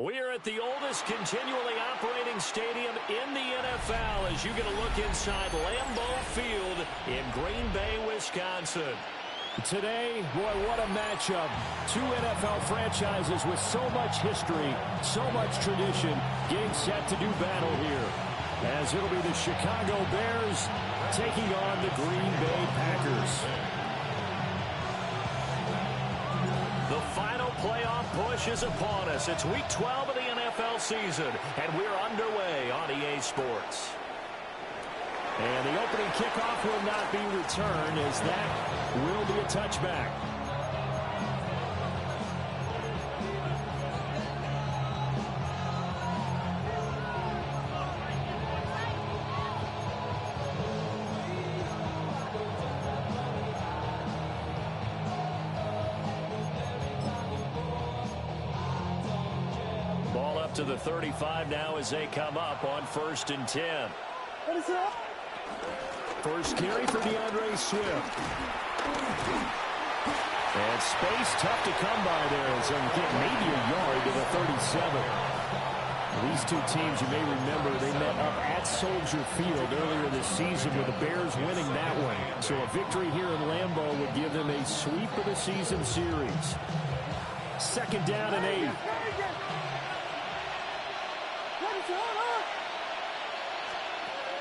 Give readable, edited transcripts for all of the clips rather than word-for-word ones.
We are at the oldest continually operating stadium in the NFL as you get a look inside Lambeau Field in Green Bay, Wisconsin. Today, boy, what a matchup. Two NFL franchises with so much history, so much tradition, getting set to do battle here. As it'll be the Chicago Bears taking on the Green Bay Packers. The final playoff push is upon us. It's week 12 of the NFL season, and we're underway on EA Sports. And the opening kickoff will not be returned, as that will be a touchback. Ball up to the 35 now as they come up on 1st and 10. What is that? First carry for DeAndre Swift. And space tough to come by there as they get maybe a yard to the 37. These two teams, you may remember, they met up at Soldier Field earlier this season with the Bears winning that one. So a victory here in Lambeau would give them a sweep of the season series. 2nd down and 8.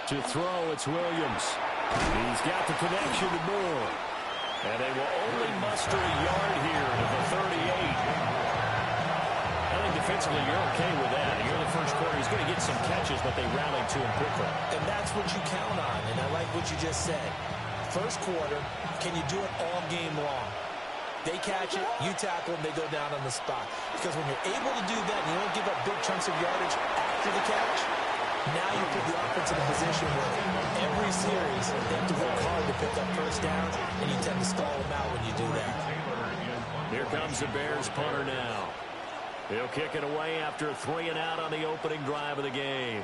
To throw, it's Williams. He's got the connection to Moore. And they will only muster a yard here to the 38. I think defensively you're okay with that. You're in the first quarter. He's going to get some catches, but they rallied to him quickly. And that's what you count on, and I like what you just said. First quarter, can you do it all game long? They catch it, you tackle them, they go down on the spot. Because when you're able to do that and you don't give up big chunks of yardage after the catch, now you put the offense in a position where every series they have to work hard to pick up first downs, and you tend to stall them out when you do that. Here comes the Bears punter now. He'll kick it away after a 3 and out on the opening drive of the game.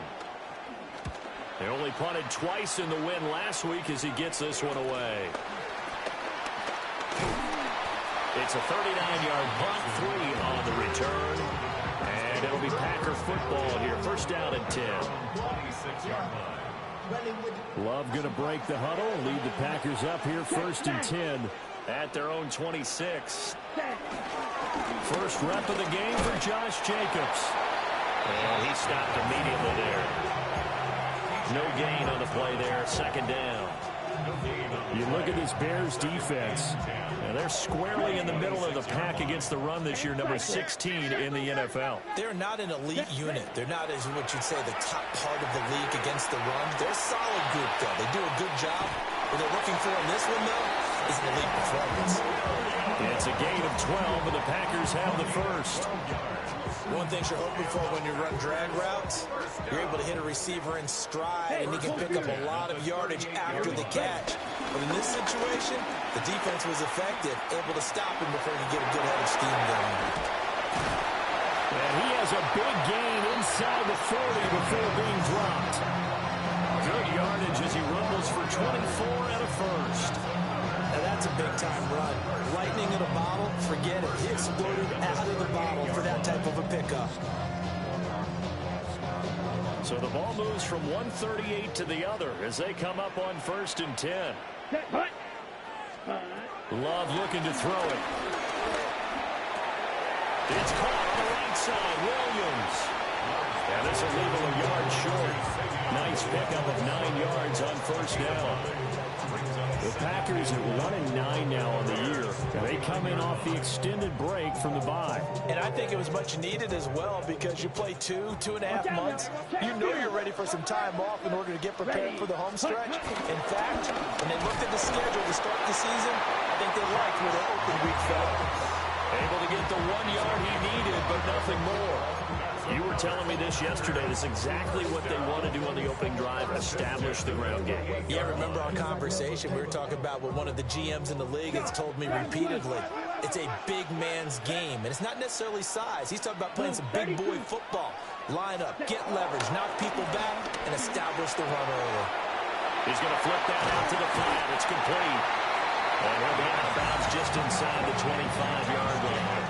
They only punted twice in the win last week as he gets this one away. It's a 39-yard punt, 3 on the return. And it'll be Packer football here. 1st down and 10. Love going to break the huddle, lead the Packers up here 1st and 10 at their own 26. First rep of the game for Josh Jacobs. And he stopped immediately there. No gain on the play there. 2nd down. You look at this Bears defense. And they're squarely in the middle of the pack against the run this year, number 16 in the NFL. They're not an elite unit. They're not, as what you'd say, the top part of the league against the run. They're a solid group, though. They do a good job. What they're looking for in this one, though, is an elite performance. It's a gain of 12, and the Packers have the first. One thing you're hoping for when you run drag routes, you're able to hit a receiver in stride, and he can pick up a lot of yardage after the catch. But in this situation, the defense was effective, able to stop him before he could get a good head of steam going. And he has a big gain inside the 40 before being dropped. Good yardage as he rumbles for 24 and a first. Now that's a big-time run. Lightning in a bottle, forget it. He exploded out of the bottle for that type of a pickup. So the ball moves from 138 to the other as they come up on 1st and 10. Love looking to throw it. It's caught on the right side. Williams. And this will leave him a yard short. Nice pickup of 9 yards on 1st down. The Packers at 1-9 now on the year. They come in off the extended break from the bye. And I think it was much needed as well because you play 2.5 months. You know you're ready for some time off in order to get prepared for the home stretch. In fact, when they looked at the schedule to start the season, I think they liked where their open week fell. Able to get the 1 yard he needed, but nothing more. You were telling me this yesterday. This is exactly what they want to do on the opening drive, establish the ground game. Yeah, remember our conversation? We were talking about what one of the GMs in the league has told me repeatedly. It's a big man's game, and it's not necessarily size. He's talking about playing some big boy football. Line up, get leverage, knock people back, and establish the run early. He's going to flip that out to the flat. It's complete. And he'll be out of bounds just inside the 25-yard line.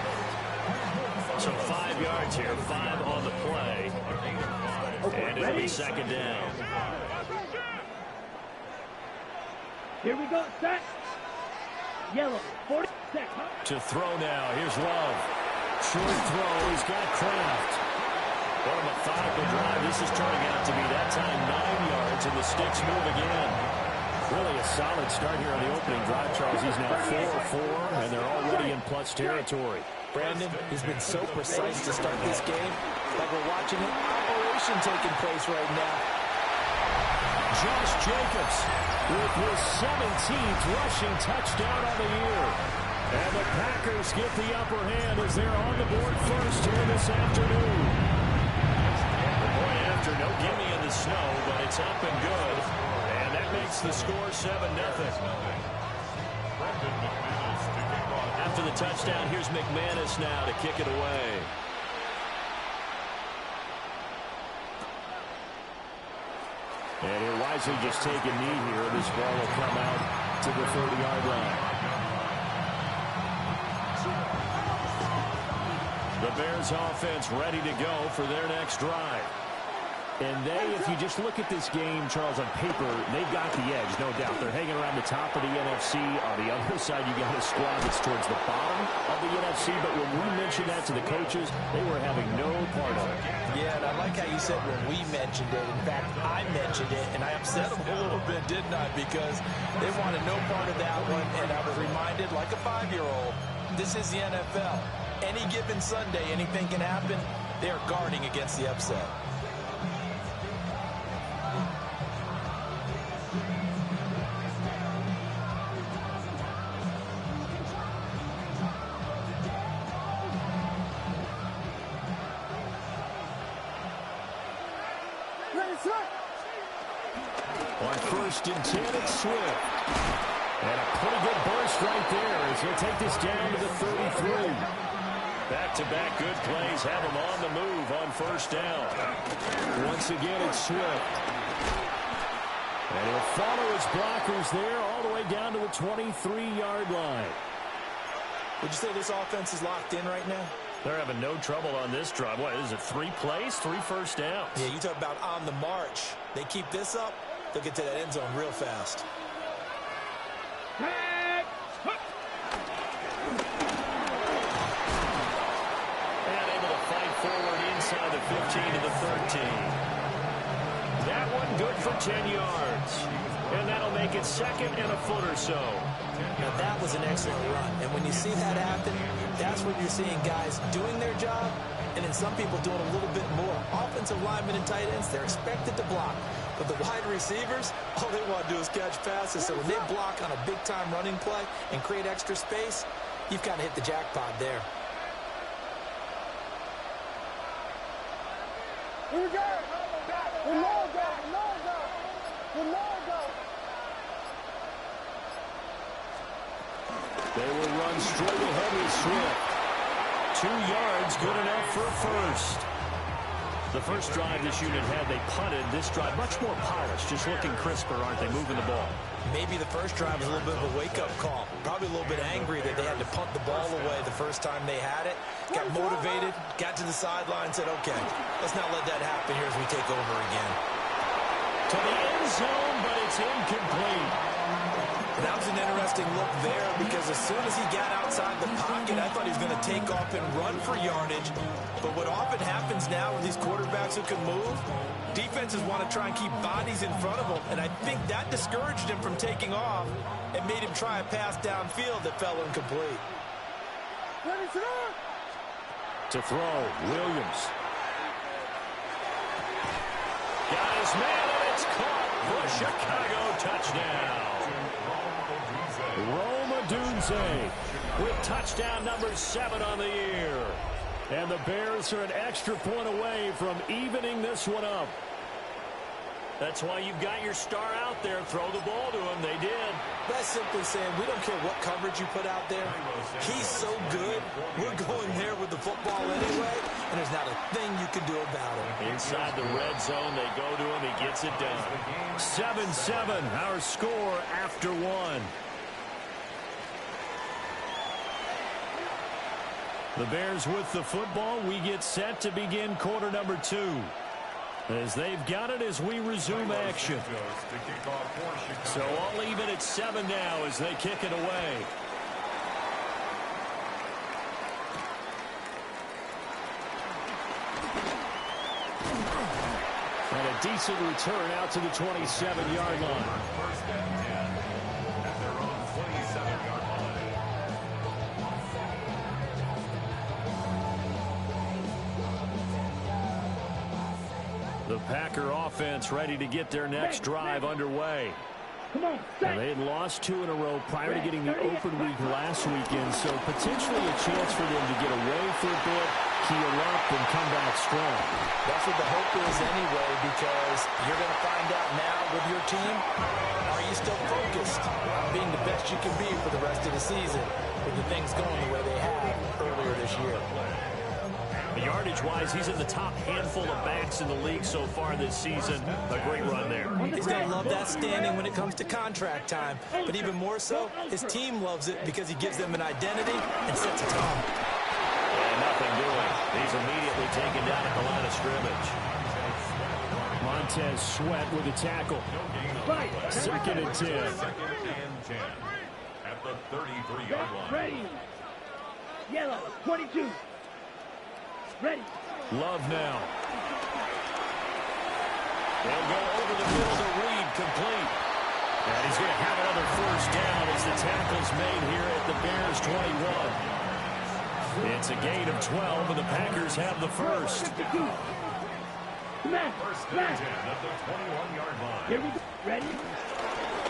So 5 yards here, 5 on the play. And it'll be second down. Here we go, set. Yellow, 40 set. To throw now, here's Love. Short throw, he's got Kraft. What a methodical drive. This is turning out to be that time 9 yards, and the sticks move again. Really a solid start here on the opening drive, Charles. He's now 4-4, and they're already in plus territory. Brandon, he's been so precise to start this game, like we're watching an operation taking place right now. Josh Jacobs with his 17th rushing touchdown on the year. And the Packers get the upper hand as they're on the board first here this afternoon. The point after, no gimme in the snow, but it's up and good. And that makes the score 7-0. After the touchdown, here's McManus now to kick it away. And he'll wisely just take a knee here. This ball will come out to the 30-yard line. The Bears offense ready to go for their next drive. And they, if you just look at this game, Charles, on paper, they've got the edge, no doubt. They're hanging around the top of the NFC. On the other side, you got a squad that's towards the bottom of the NFC. But when we mentioned that to the coaches, they were having no part of it. Yeah, and I like how you said when we mentioned it. In fact, I mentioned it, and I upset them a little bit, didn't I? Because they wanted no part of that one, and I was reminded, like a 5-year-old, this is the NFL. Any given Sunday, anything can happen. They are guarding against the upset. On first and 10, it's Swift. And a pretty good burst right there as he'll take this down to the 33. Back-to-back good plays have him on the move on first down. Once again, it's Swift. And he'll follow his blockers there all the way down to the 23-yard line. Would you say this offense is locked in right now? They're having no trouble on this drive. What is it, 3 plays, 3 first downs? Yeah, you talk about on the march. They keep this up, they'll get to that end zone real fast. And able to fight forward inside the 15 to the 13. That one good for 10 yards. And that'll make it second and a foot or so. Now, that was an excellent run. And when you see that happen, that's when you're seeing guys doing their job and then some people doing a little bit more. Offensive linemen and tight ends, they're expected to block. But the wide receivers, all they want to do is catch passes. So when they block on a big-time running play and create extra space, you've kind of hit the jackpot there. Here we go. They will run straight ahead with Swift. 2 yards, good enough for a first. The first drive this unit had, they punted. This drive, much more polished, just looking crisper, aren't they, moving the ball? Maybe the first drive was a little bit of a wake-up call. Probably a little bit angry that they had to punt the ball away the first time they had it. Got motivated, got to the sideline, said, okay, let's not let that happen here as we take over again. To the end zone, but it's incomplete. That was an interesting look there because as soon as he got outside the pocket, I thought he was going to take off and run for yardage. But what often happens now with these quarterbacks who can move, defenses want to try and keep bodies in front of them. And I think that discouraged him from taking off and made him try a pass downfield that fell incomplete. To throw, Williams. Got his man, and it's caught for a Chicago touchdown. Rome Odunze With touchdown number 7 on the year. And the Bears are an extra point away from evening this one up. That's why you've got your star out there. Throw the ball to him. They did. That's simply saying we don't care what coverage you put out there. He's so good. We're going there with the football anyway, and there's not a thing you can do about it. Inside the red zone, they go to him. He gets it done. 7-7, our score after 1. The Bears with the football. We get set to begin quarter number 2. As they've got it as we resume action. So all even at 7 now as they kick it away. And a decent return out to the 27-yard line. First and 10 at their own 27-yard line. The Packer offense ready to get their next drive underway. Come on, They had lost 2 in a row prior to getting the open week last weekend, so potentially a chance for them to get away for a bit, heal up, and come back strong. That's what the hope is anyway, because you're going to find out now with your team, are you still focused on being the best you can be for the rest of the season with the things going the way they have earlier this year. Yardage-wise, he's in the top handful of backs in the league so far this season. A great run there. He's going to love that standing when it comes to contract time. But even more so, his team loves it because he gives them an identity and sets a tone. And nothing doing. He's immediately taken down at the line of scrimmage. Montez Sweat with a tackle. Second and 10. Second and 10 at the 33-yard line. Ready. Yellow, 22. Ready. Love now. They'll go over the middle to Reed, complete. And he's going to have another first down as the tackle's made here at the Bears 21. It's a gain of 12, and the Packers have the first. First and 10 at the 21-yard line. Here we go. Ready.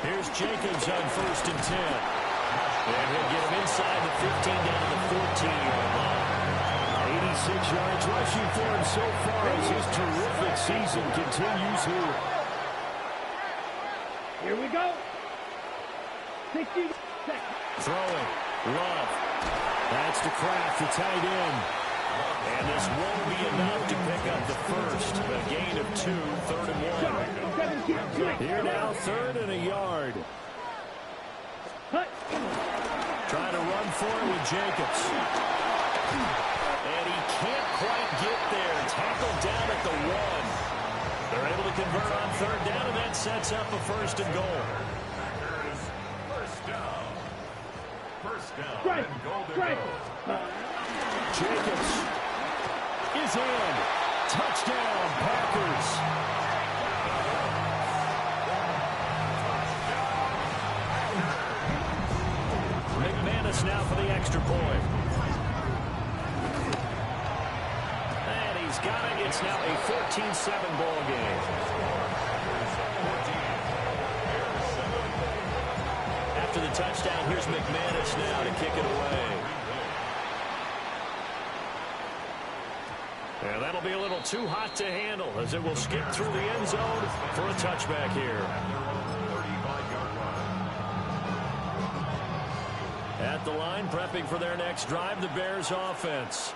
Here's Jacobs on first and 10. And he'll get him inside the 15 down to the 14-yard line. 86 yards rushing for him so far as his terrific season continues here. Here we go. 60 seconds. Throwing. Love. That's to Kraft, the tight end. And this won't be enough to pick up the first. A gain of 2, 3rd and 1. Here now, 3rd and a yard. Trying to run for it with Jacobs. And he can't quite get there. Tackled down at the 1. They're able to convert on 3rd down, and that sets up a 1st and goal. First down. First down Strike. and goal to Strike. go. Jacobs is in. Touchdown, Packers. McManus now for the extra point. And he's got it. It's now a 14-7 ball game. After the touchdown, here's McManus now to kick it away. And that'll be a little too hot to handle as it will skip through the end zone for a touchback here. At the line, prepping for their next drive, the Bears offense.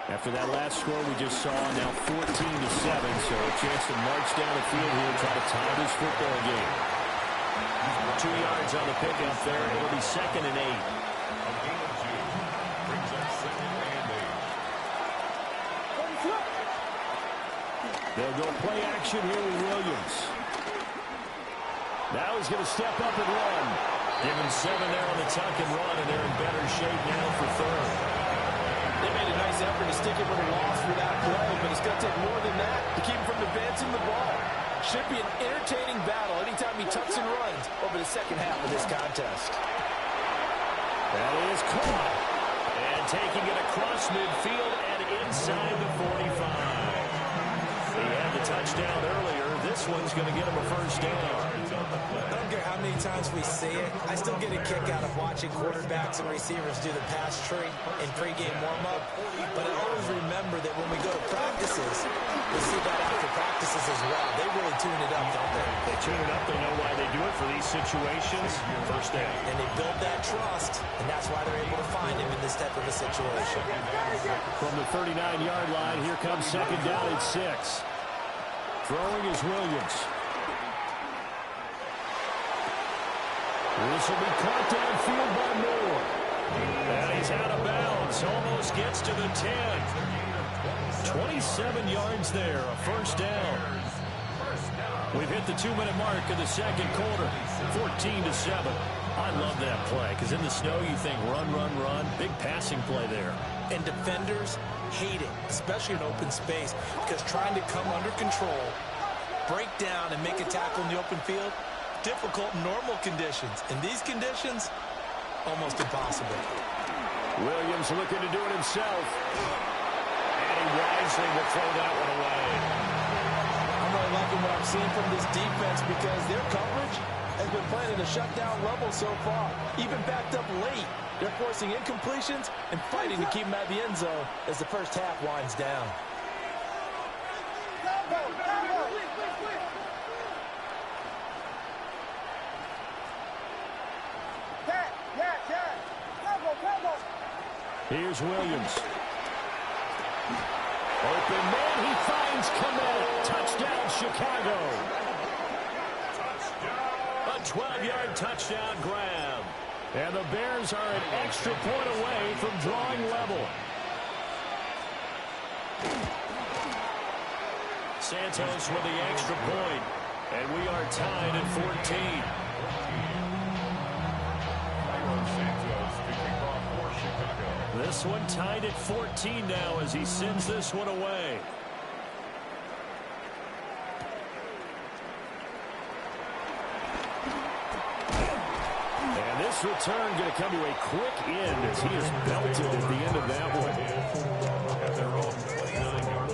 After that last score we just saw, now 14-7, so a chance to march down the field here and try to tie this football game. 2 yards on the pickup there. It'll be 2nd and 8. A gain of 2 brings up 2nd and 8. They'll go play action here with Williams. Now he's going to step up and run. Give him 7 there on the tuck and run, and they're in better shape now for 3rd. They made a nice effort to stick it with a loss for that play, but it's going to take more than that to keep him from advancing the ball. Should be an entertaining battle anytime he tucks and runs over the second half of this contest. That is caught. And taking it across midfield and inside the 45. He had the touchdown earlier. This one's going to get him a first down. I don't care how many times we see it. I still get a kick out of watching quarterbacks and receivers do the pass tree in pregame warm-up. But I always remember that when we go to practices, we see that after practices as well. They really tune it up, don't they? They tune it up. They know why they do it for these situations. First down. And they build that trust, and that's why they're able to find him in this type of a situation. From the 39-yard line, here comes 2nd down and 6. Throwing is Williams. This will be caught downfield by Moore. And he's out of bounds. Almost gets to the 10. 27 yards there, a first down. We've hit the 2-minute mark of the second quarter, 14-7. I love that play because in the snow you think run, run, run. Big passing play there. And defenders hate it, especially in open space, because trying to come under control, break down, and make a tackle in the open field, difficult in normal conditions. In these conditions, almost impossible. Williams looking to do it himself. And he wisely will throw that one away. I'm really liking what I'm seeing from this defense because their coverage has been playing at a shutdown level so far. Even backed up late, they're forcing incompletions and fighting to keep them out of the end zone as the first half winds down. Here's Williams. Open man, he finds Kmet. Touchdown, Chicago. A 12-yard touchdown grab. And the Bears are an extra point away from drawing level. Santos with the extra point. And we are tied at 14. This one tied at 14 now as he sends this one away. And this return going to come to a quick end as he is belted at the end of that one. At their own 29-yard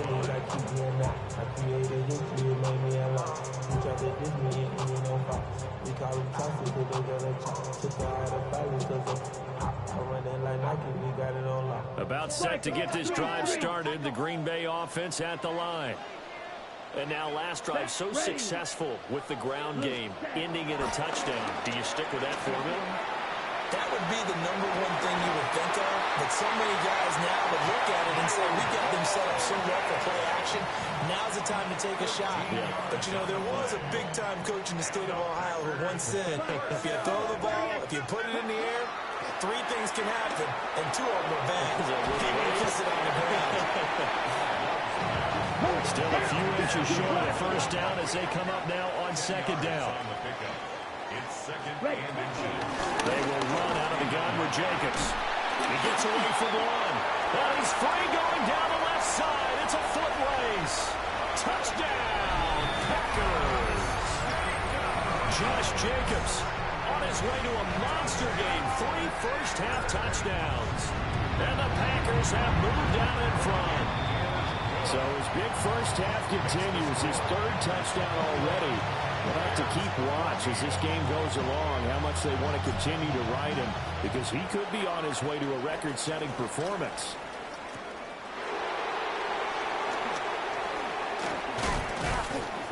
About set to get this drive started, the Green Bay offense at the line. And now last drive so successful with the ground game, ending in a touchdown. Do you stick with that formula? That would be the number one thing you would think of, but so many guys now would look at it and say, we got them set up so well for play action. Now's the time to take a shot. Yeah. But, you know, there was a big-time coach in the state of Ohio who once said, if you throw the ball, if you put it in the air, 3 things can happen, and 2 of them are bad. Keep it kissing on the ground. Still a few inches short of first down as they come up now on second down. It's second and inches. They will run out of the gun with Jacobs. He gets away from one. Well, he's free going down the left side. It's a foot race. Touchdown, Packers. Josh Jacobs on his way to a monster game. 3 first-half touchdowns. And the Packers have moved down in front. So his big first half continues. His 3rd touchdown already. We'll have to keep watch as this game goes along, how much they want to continue to ride him, because he could be on his way to a record-setting performance.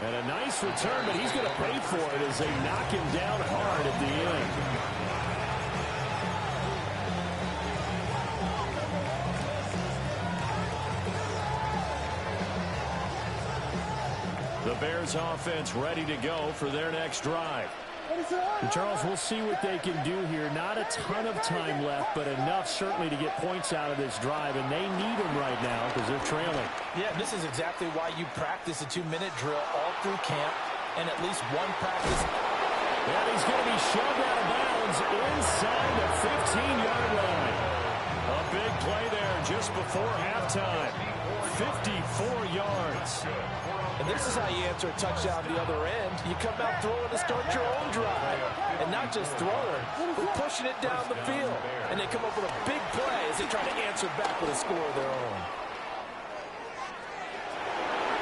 And a nice return, but he's going to pay for it as they knock him down hard at the end. The Bears offense ready to go for their next drive. And Charles, we'll see what they can do here. Not a ton of time left, but enough certainly to get points out of this drive, and they need them right now because they're trailing. Yeah, this is exactly why you practice a 2-minute drill all through camp and at least one practice. And he's going to be shoved out of bounds inside the 15-yard line. A big play there just before halftime. 54 yards. And this is how you answer a touchdown the other end. You come out throwing to start your own drive. And not just throwing, but pushing it down the field. And they come up with a big play as they try to answer back with a score of their own.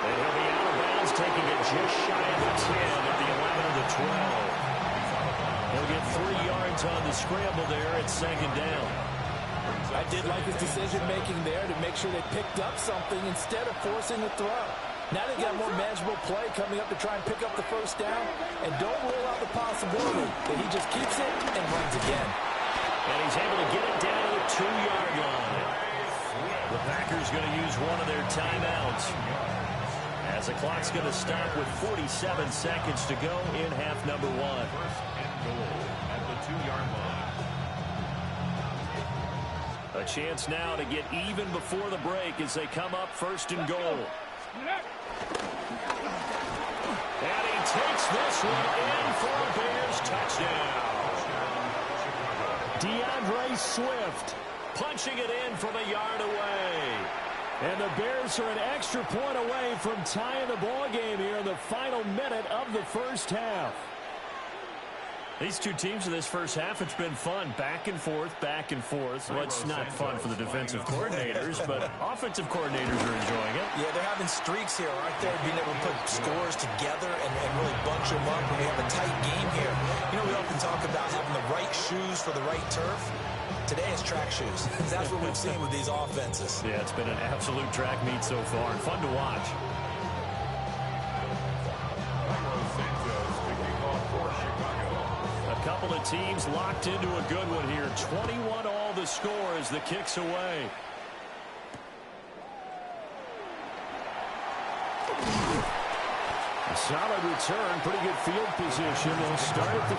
And he'll be out of bounds, taking it just shy of the 10 at the 11 of the 12. He'll get 3 yards on the scramble there at second down. I did like his decision-making there to make sure they picked up something instead of forcing a throw. Now they got a more manageable play coming up to try and pick up the first down. And don't rule out the possibility that he just keeps it and runs again. And he's able to get it down to the 2-yard line. The Packers going to use one of their timeouts, as the clock's going to stop with 47 seconds to go in half number 1. First and goal at the 2-yard line. A chance now to get even before the break as they come up first and goal. And he takes this one in for a Bears touchdown. DeAndre Swift punching it in from a yard away. And the Bears are an extra point away from tying the ball game here in the final minute of the first half. These two teams in this first half, it's been fun. Back and forth, back and forth. Well, it's not fun for the defensive coordinators, but offensive coordinators are enjoying it. Yeah, they're having streaks here, aren't they? Being able to put scores together and really bunch them up. And we have a tight game here. You know, we often talk about having the right shoes for the right turf. Today it's track shoes. That's what we've seen with these offenses. Yeah, it's been an absolute track meet so far. And fun to watch. A couple of teams locked into a good one here. 21 all the score as the kick's away. A solid return, pretty good field position. They'll start at the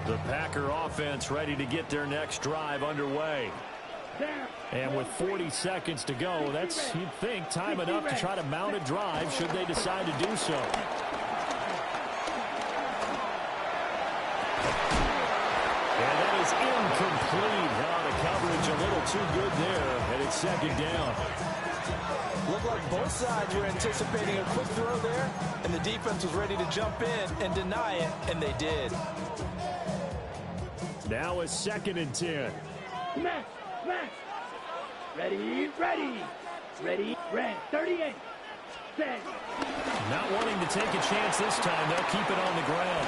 32. The Packer offense ready to get their next drive underway. And with 40 seconds to go, that's, you'd think, time enough to try to mount a drive should they decide to do so. And that is incomplete. The coverage a little too good there, and it's second down. Looked like both sides were anticipating a quick throw there, and the defense was ready to jump in and deny it, and they did. Now a 2nd and 10. Smash, smash. Ready, ready. Ready, red. 38. Set. Not wanting to take a chance this time. They'll keep it on the ground.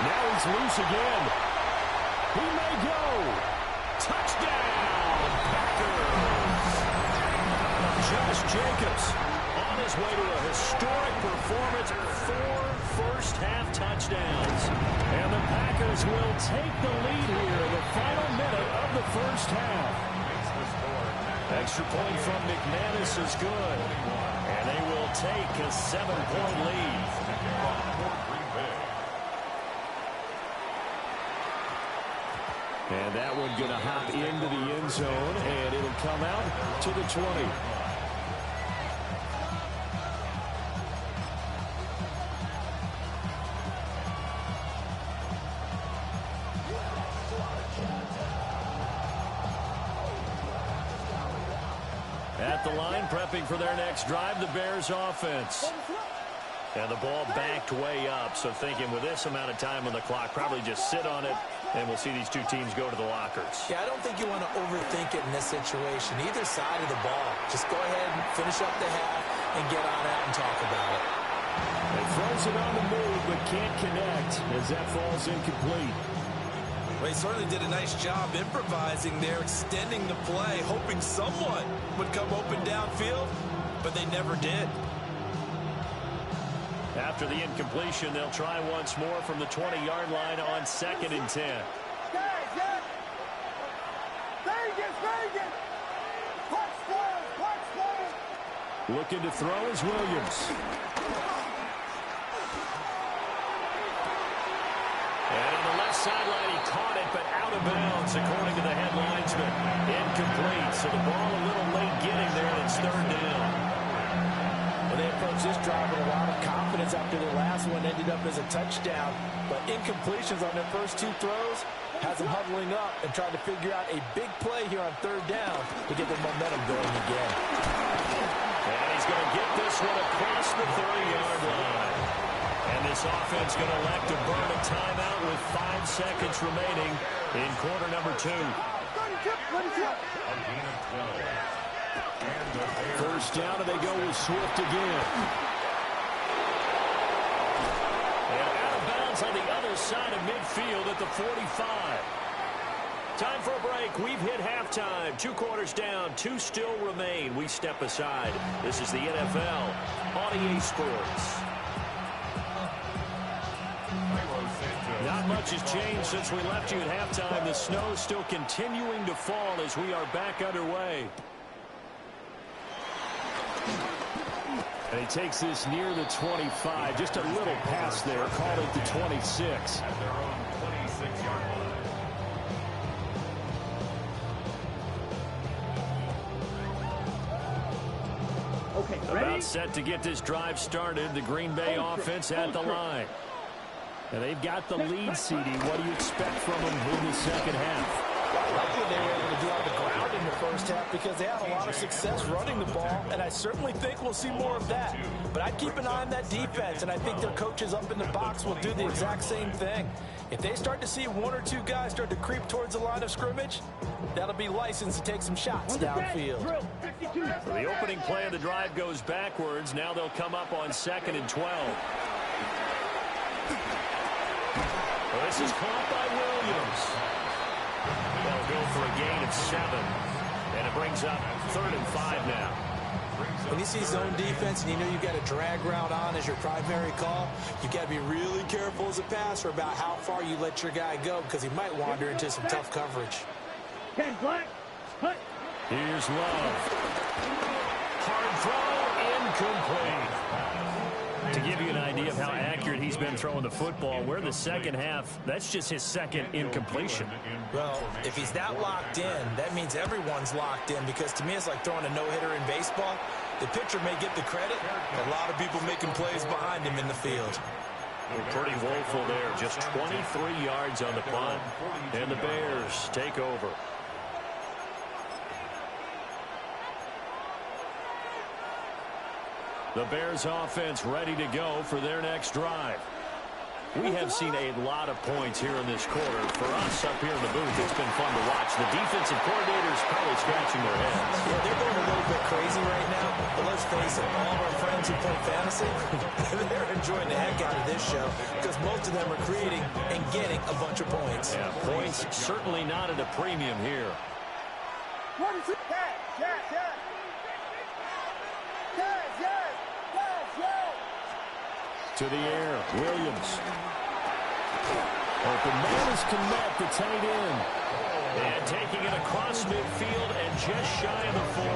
Now he's loose again. He may go. Touchdown, Packers. Josh Jacobs on his way to a historic performance. 4 first-half touchdowns. And the Packers will take the lead here in the final minute of the first half. Extra point from McManus is good. And they will take a 7-point lead. And that one going to hop into the end zone, and it'll come out to the 20. At the line, prepping for their next drive, the Bears offense. And the ball backed way up, so thinking with this amount of time on the clock, probably just sit on it, and we'll see these two teams go to the lockers. Yeah, I don't think you want to overthink it in this situation. Either side of the ball. Just go ahead and finish up the half and get on out and talk about it. It throws it on the move, but can't connect as that falls incomplete. Well, he certainly did a nice job improvising there, extending the play, hoping someone would come open downfield, but they never did. After the incompletion, they'll try once more from the 20-yard line on 2nd and 10. Looking to throw is Williams. And on the left sideline, he caught it, but out of bounds, according to the head linesman. Incomplete, so the ball a little late getting there, and it's 3rd down. Well, they approached this drive with a lot of confidence after their last one ended up as a touchdown. But incompletions on their first 2 throws has them huddling up and trying to figure out a big play here on 3rd down to get their momentum going again. And he's going to get this one across the 30-yard line. And this offense going to elect to burn a timeout with 5 seconds remaining in quarter number 2. First down, and they go with Swift again. And out of bounds on the other side of midfield at the 45. Time for a break. We've hit halftime. 2 quarters down. 2 still remain. We step aside. This is the NFL on EA Sports. Not much has changed since we left you at halftime. The snow still continuing to fall as we are back underway. And he takes this near the 25. Just a little pass there. Called it the 26. At their own 26-yard line. Okay, ready? About set to get this drive started. The Green Bay offense at the line. And they've got the lead, CD. What do you expect from them in the second half? I like what they were able to do on the ground in the first half because they had a lot of success running the ball, and I certainly think we'll see more of that. But I'd keep an eye on that defense, and I think their coaches up in the box will do the exact same thing. If they start to see one or two guys start to creep towards the line of scrimmage, that'll be licensed to take some shots downfield. So the opening play of the drive goes backwards. Now they'll come up on 2nd and 12. Well, this is caught by Williams. They'll go for a gain of 7. And it brings up 3rd and 5 now. When you see zone defense and you know you've got a drag route on as your primary call, you've got to be really careful as a passer about how far you let your guy go because he might wander into some tough coverage. 10 black. Hut. Here's Love. Hard throw, incomplete. To give you an idea of how accurate he's been throwing the football, we're in the second half. That's just his second incompletion. Well, if he's that locked in, that means everyone's locked in because to me it's like throwing a no-hitter in baseball. The pitcher may get the credit, a lot of people making plays behind him in the field. Pretty woeful there. Just 23 yards on the punt. And the Bears take over. The Bears offense ready to go for their next drive. We have seen a lot of points here in this quarter. For us up here in the booth, it's been fun to watch. The defensive coordinators probably scratching their heads. Yeah, they're going a little bit crazy right now, but let's face it, all of our friends who play fantasy, they're enjoying the heck out of this show because most of them are creating and getting a bunch of points. Yeah, points certainly not at a premium here. To the air, Williams. Open man is Kmet, the tight end. And taking it across midfield and just shy of the 40.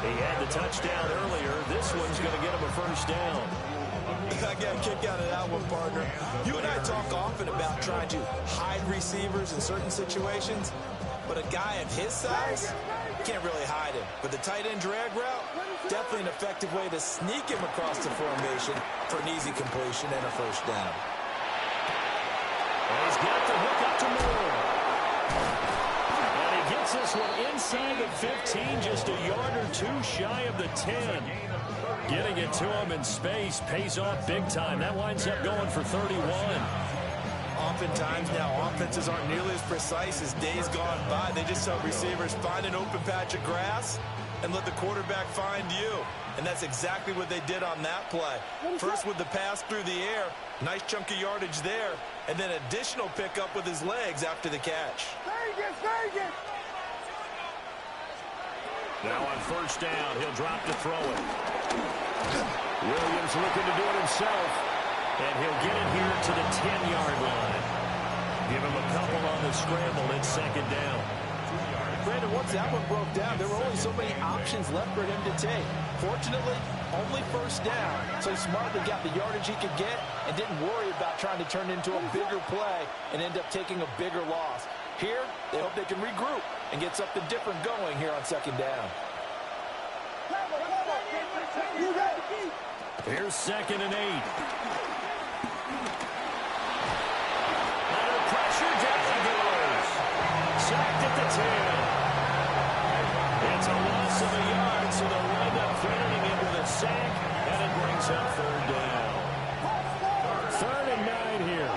He had the touchdown earlier. This one's going to get him a first down. I got a kick out of that one, partner. You and I talk often about trying to hide receivers in certain situations, but a guy of his size, can't really hide him. But the tight end drag route, definitely an effective way to sneak him across the formation for an easy completion and a first down. And he's got the hook up to Moore. And he gets this one inside the 15, just a yard or two shy of the 10. Getting it to him in space pays off big time. That winds up going for 31. Oftentimes now, offenses aren't nearly as precise as days gone by. They just tell receivers, find an open patch of grass and let the quarterback find you. And that's exactly what they did on that play. First with the pass through the air, nice chunk of yardage there, and then additional pickup with his legs after the catch. Now on first down, he'll drop to throw it. Williams looking to do it himself. And he'll get it here to the 10-yard line. Give him a couple on the scramble. It's second down. Brandon, once that one broke down, there were only so many options left for him to take. Fortunately, only first down, so he smartly got the yardage he could get and didn't worry about trying to turn it into a bigger play and end up taking a bigger loss. Here, they hope they can regroup and get something different going here on second down. Here's 2nd and 8. Sacked at the 10. It's a loss of a yard, so they'll wind up crediting him with a sack, and it brings up third down. 3rd and 9 here.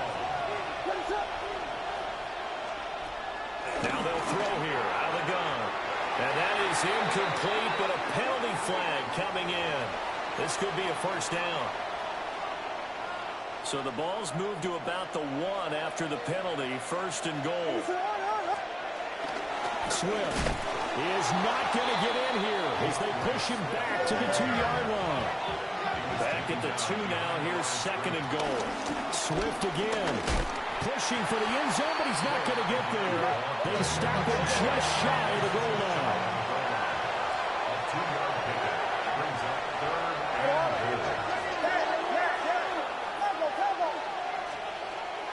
Now they'll throw here out of the gun. And that is incomplete, but a penalty flag coming in. This could be a first down. So the ball's moved to about the 1 after the penalty, 1st and goal. Swift is not going to get in here as they push him back to the 2-yard line. Back at the 2 now. Here's 2nd and goal. Swift again. Pushing for the end zone, but he's not going to get there. They stop him just shy of the goal line.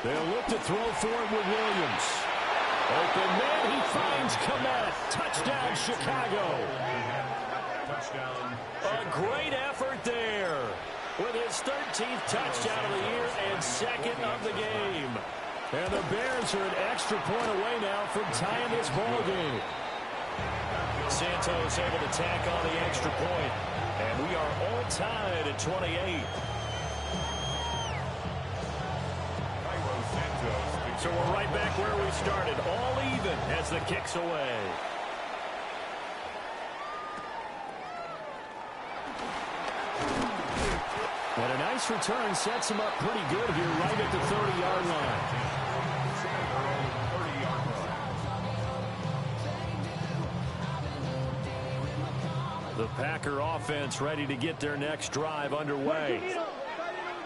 They'll look to throw for it with Williams. Open man, he finds Komet. Touchdown, Chicago. Touchdown. A great effort there with his 13th touchdown of the year and second of the game. And the Bears are an extra point away now from tying this ball game. Santos able to tack on the extra point, and we are all tied at 28. So we're right back where we started, all even as the kick's away. And a nice return sets him up pretty good here right at the 30-yard line. The Packer offense ready to get their next drive underway.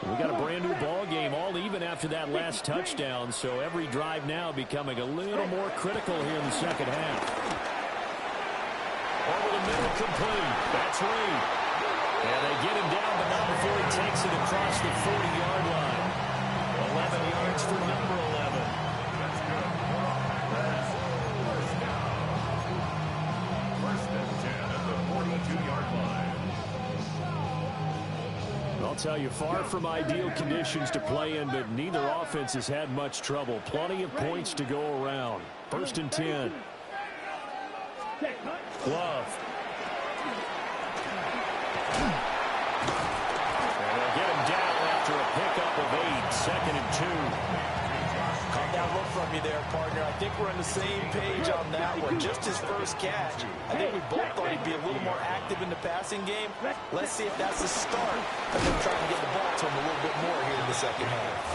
We got a brand new ball game, all even after that last touchdown, so every drive now becoming a little more critical here in the second half. Over the middle, complete. That's Reed. And they get him down, but not before he takes it across the 40-yard line. 11 yards for number 11. That's good. First and 10 at the 42-yard line. I'll tell you, far from ideal conditions to play in, but neither offense has had much trouble. Plenty of points to go around. First and 10. Love. And they'll get him down after a pickup of 8. Second and 2. Caught that look from you there, partner. I think we're on the same page on that one. Just his first catch. I think we both thought he'd be a little more active in the passing game. Let's see if that's the start of them trying to get the ball to him a little bit more here in the second half.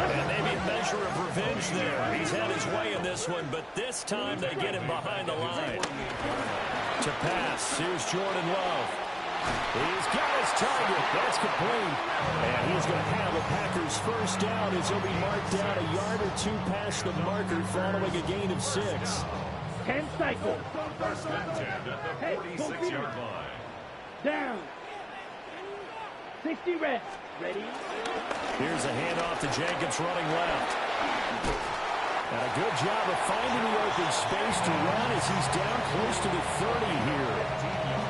And maybe a measure of revenge there. He's had his way in this one, but this time they get him behind the line. To pass, here's Jordan Love. He's got his target. That's complete. And he's going to have a Packers first down as he'll be marked down a yard or two past the marker following a gain of 6. 10 cycles. First and 10 at the 46-yard line. Down. 60 red. Ready? Here's a handoff to Jacobs running left. And a good job of finding the open space to run as he's down close to the 30 here.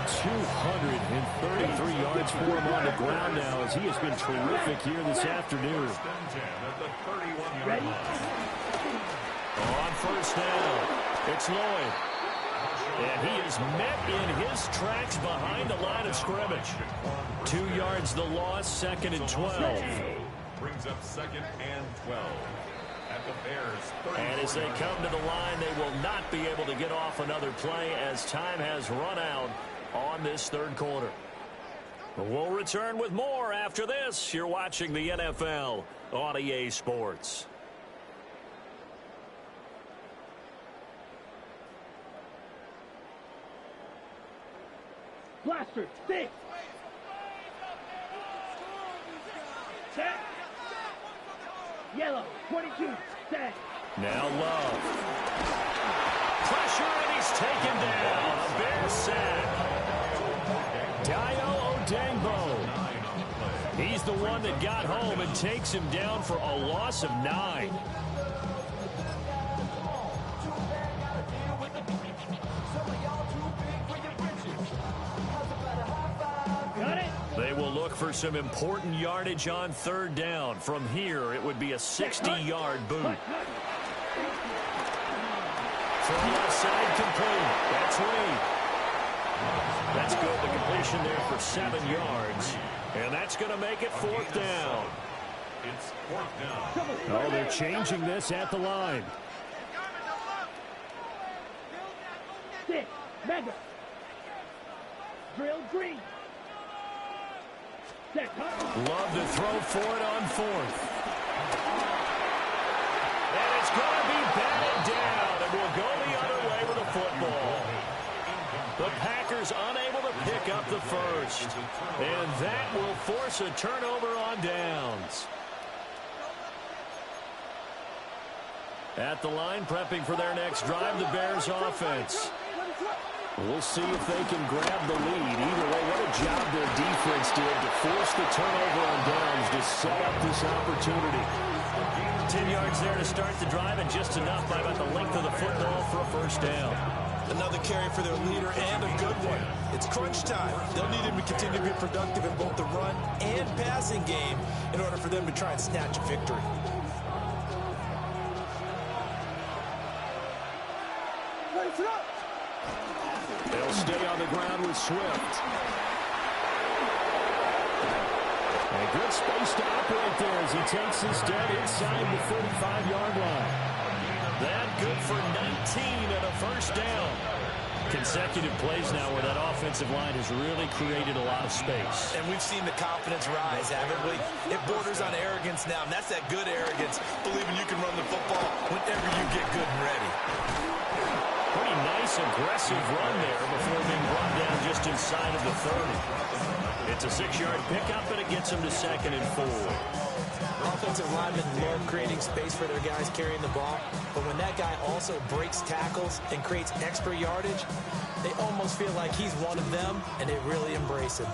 233 yards for him on the ground now as he has been terrific here this afternoon. First and 10 at the 31-yard line. On first down, it's Lloyd. And he is met in his tracks behind the line of scrimmage. 2 yards the loss, second and 12. Brings up second and 12. At the Bears. And as they come to the line, they will not be able to get off another play as time has run out on this third quarter. We'll return with more after this. You're watching the NFL on EA Sports. Blaster. 6. Set. Yellow. 22. Set. Now Love. Pressure, and he's taken down. A Bears sack. Dio Odengbo. He's the one that got home and takes him down for a loss of 9. Got it. They will look for some important yardage on third down. From here, it would be a 60-yard boot. From left side, complete. That's Reed. That's good. The completion there for 7 yards. And that's going to make it fourth down. It's fourth down. Oh, they're changing this at the line. 6. Mega. Drill green. Set. Love to throw for it on fourth. And it's going to be batted down. And we'll go the other way with a football. The Packers unable to pick up the first. And that will force a turnover on downs. At the line, prepping for their next drive, the Bears offense. We'll see if they can grab the lead. Either way, what a job their defense did to force the turnover on downs to set up this opportunity. 10 yards there to start the drive, and just enough by about the length of the football for a first down. Another carry for their leader, and a good one. It's crunch time. They'll need him to continue to be productive in both the run and passing game in order for them to try and snatch a victory. They'll stay on the ground with Swift. A good space to operate there as he takes this down inside the 45-yard line. That good for 19 and a first down. Consecutive plays now where that offensive line has really created a lot of space. And we've seen the confidence rise, haven't we? It borders on arrogance now, and that's that good arrogance, believing you can run the football whenever you get good and ready. Pretty nice, aggressive run there before being brought down just inside of the 30. It's a 6-yard pickup, and it gets them to 2nd and 4. Offensive linemen love creating space for their guys carrying the ball, but when that guy also breaks tackles and creates extra yardage, they almost feel like he's one of them, and they really embrace him.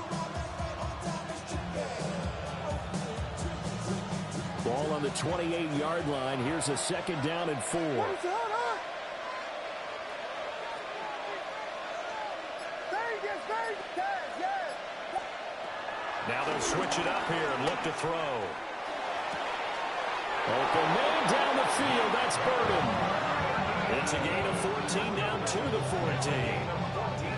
Ball on the 28-yard line. Here's a 2nd down and 4. Now they'll switch it up here and look to throw. Open man down the field. That's Burden. It's a gain of 14 down to the 14.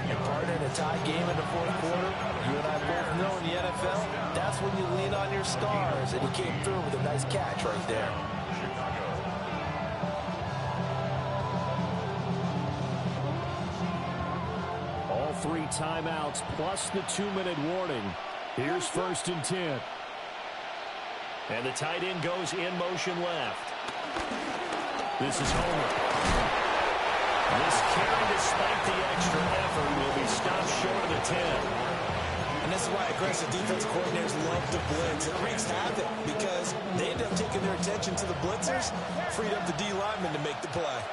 Your partner in a tie game in the fourth quarter, you and I both know in the NFL, that's when you lean on your stars, and he came through with a nice catch right there. All 3 timeouts plus the 2-minute warning. Here's 1st and 10. And the tight end goes in motion left. This is Homer. This carry, despite the extra effort, will be stopped short of the 10. And this is why aggressive defense coordinators love to blitz. It wreaks havoc because they end up taking their attention to the blitzers, freed up the D linemen to make the play.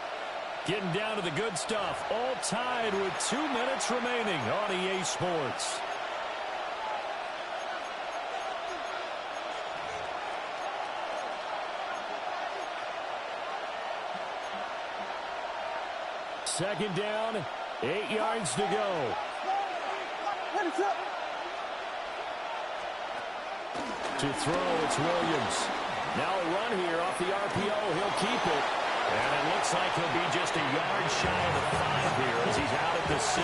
Getting down to the good stuff. All tied with 2 minutes remaining on EA Sports. Second down, 8 yards to go. To throw, it's Williams. Now a run here off the RPO. He'll keep it. And it looks like he'll be just a yard shy of the 5 here as he's out at the 6.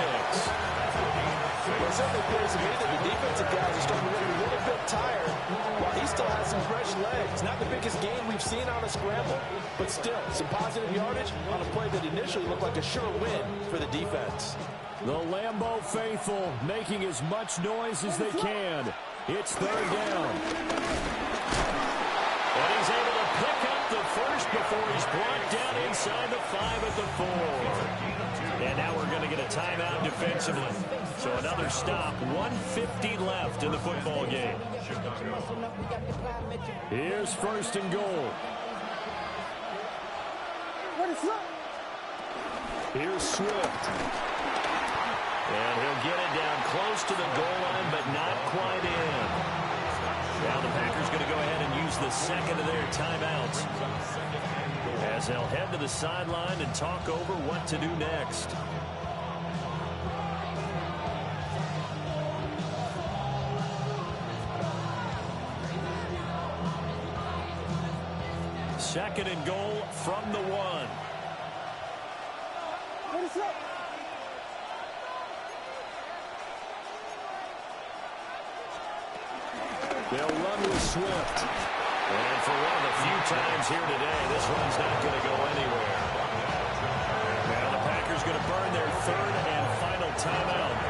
Well, it certainly appears to me that the defensive guys are starting to look a little bit tired while he still has some fresh legs. Not the biggest gain we've seen on a scramble, but still some positive yardage on a play that initially looked like a sure win for the defense. The Lambeau faithful making as much noise as they can. It's 3rd down. And he's able to pick up the first before he's brought down inside the 5 at the 4. And now we're going to get a timeout defensively. So another stop, 1:50 left in the football game. Here's 1st and goal. Here's Swift. And he'll get it down close to the goal line, but not quite in. Now the Packers going to go ahead and use the 2nd of their timeouts, as they'll head to the sideline and talk over what to do next. Second and goal from the 1. They'll run with Swift. And for one of the few times here today, this run's not going to go anywhere. Now the Packers going to burn their 3rd and final timeout,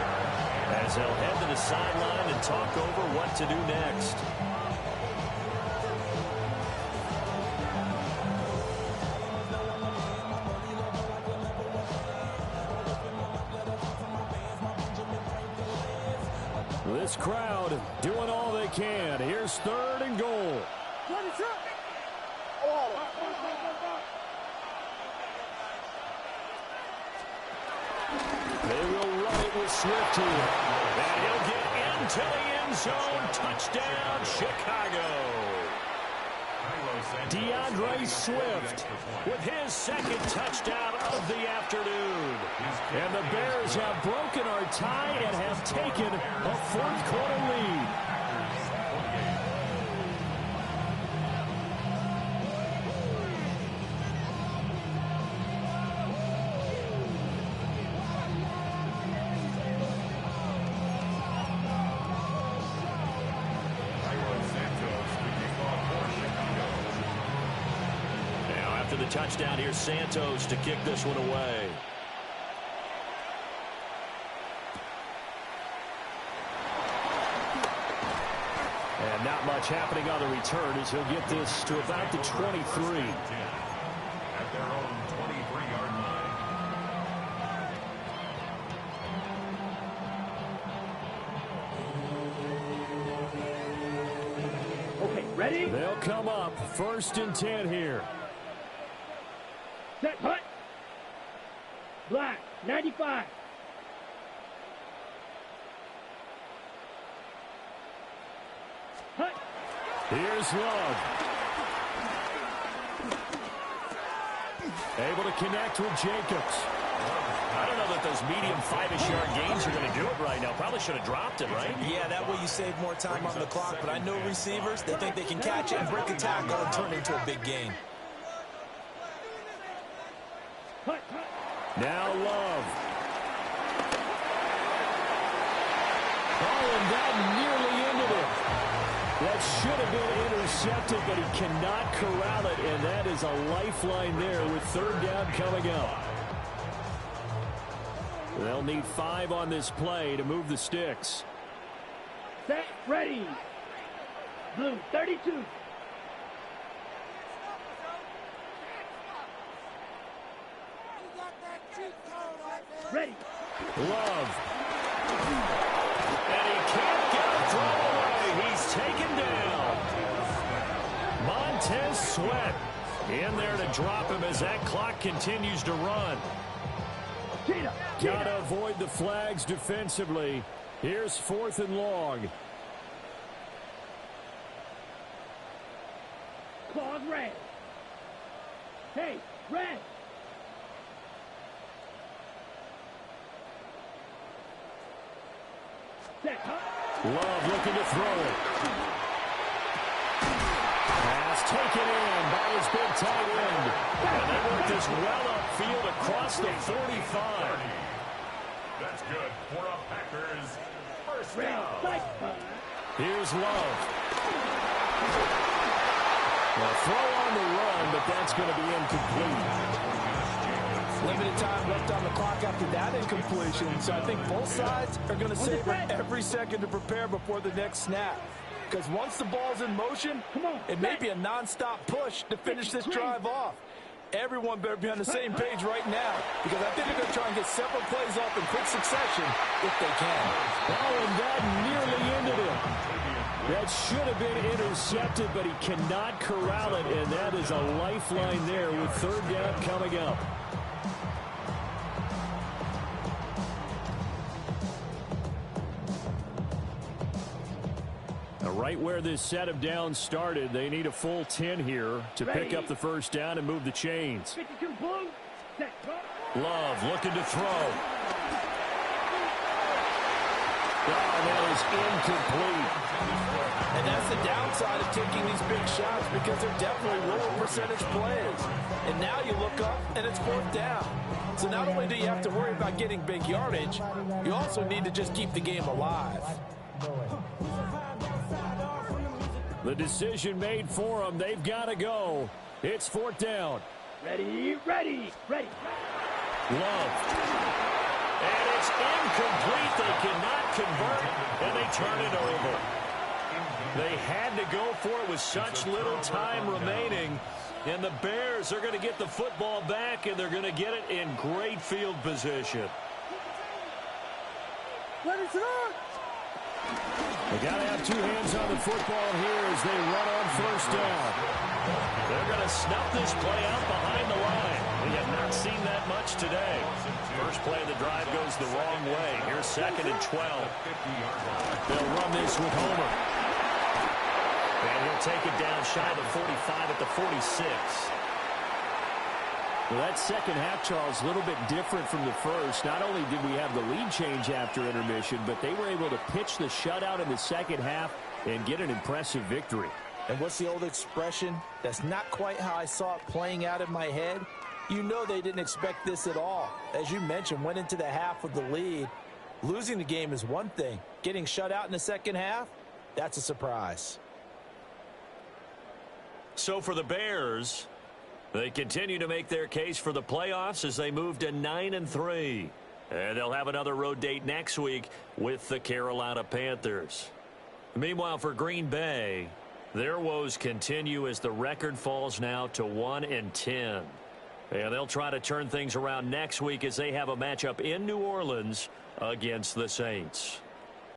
as they'll head to the sideline and talk over what to do next. This crowd doing all they can. Here's 3rd and goal. They will run it with Swift here. And he'll get into the end zone. Touchdown, Chicago. DeAndre Swift with his second touchdown of the afternoon. And the Bears have broken our tie and have taken a fourth-quarter lead. The touchdown here, Santos to kick this one away. And not much happening on the return as he'll get this to about the 23. At their own 23-yard line. Okay, ready? They'll come up 1st and 10 here. Set, hut. Black, 95. Hut. Here's Love. Able to connect with Jacobs. I don't know that those medium 5-ish yard gains are going to do it right now. Probably should have dropped it, right? Yeah, that way you save more time on the clock. But I know receivers, they think they can catch it and break a tackle and turn it into a big gain. Now Love. Oh, and that nearly ended it. That should have been intercepted, but he cannot corral it, and that is a lifeline there with 3rd down coming up. They'll need 5 on this play to move the sticks. Set, ready. Blue, 32. Ready. Love. And he can't get a throw away. He's taken down. Montez Sweat in there to drop him as that clock continues to run. Got to avoid the flags defensively. Here's 4th and long. Claws red. Hey, red. Set, huh? Love looking to throw it. Pass taken in by his big tight end. And they work this well upfield across the 45. That's good for a Packers first Red, down. like, Here's Love. Well, throw on the run, but that's going to be incomplete. Limited time left on the clock after that incompletion, so I think both sides are going to savor every second to prepare before the next snap. Because once the ball's in motion, it may be a non-stop push to finish this drive off. Everyone better be on the same page right now, because I think they're going to try and get several plays off in quick succession if they can. Oh, and that nearly ended it. That should have been intercepted, but he cannot corral it, and that is a lifeline there with 3rd down coming up. Right where this set of downs started, they need a full 10 here to pick up the 1st down and move the chains. 52 blue. Set, go. Love looking to throw. Oh, that is incomplete. And that's the downside of taking these big shots, because they're definitely lower percentage plays. And now you look up, and it's 4th down. So not only do you have to worry about getting big yardage, you also need to just keep the game alive. The decision made for them. They've got to go. It's 4th down. Ready, ready, ready. Love. And it's incomplete. They cannot convert, and they turn it over. They had to go for it with such little time remaining. And the Bears are going to get the football back, and they're going to get it in great field position. Let it run. They got to have 2 hands on the football here as they run on 1st down. They're going to snuff this play out behind the line. We have not seen that much today. First play of the drive goes the wrong way. Here's 2nd and 12. They'll run this with Homer. And he'll take it down shy of the 45 at the 46. Well, that second half, Charles, a little bit different from the first. Not only did we have the lead change after intermission, but they were able to pitch the shutout in the second half and get an impressive victory. And what's the old expression? That's not quite how I saw it playing out in my head. You know they didn't expect this at all. As you mentioned, went into the half with the lead. Losing the game is one thing. Getting shut out in the second half, that's a surprise. So for the Bears, they continue to make their case for the playoffs as they move to 9-3. And they'll have another road date next week with the Carolina Panthers. Meanwhile, for Green Bay, their woes continue as the record falls now to 1-10. And they'll try to turn things around next week as they have a matchup in New Orleans against the Saints.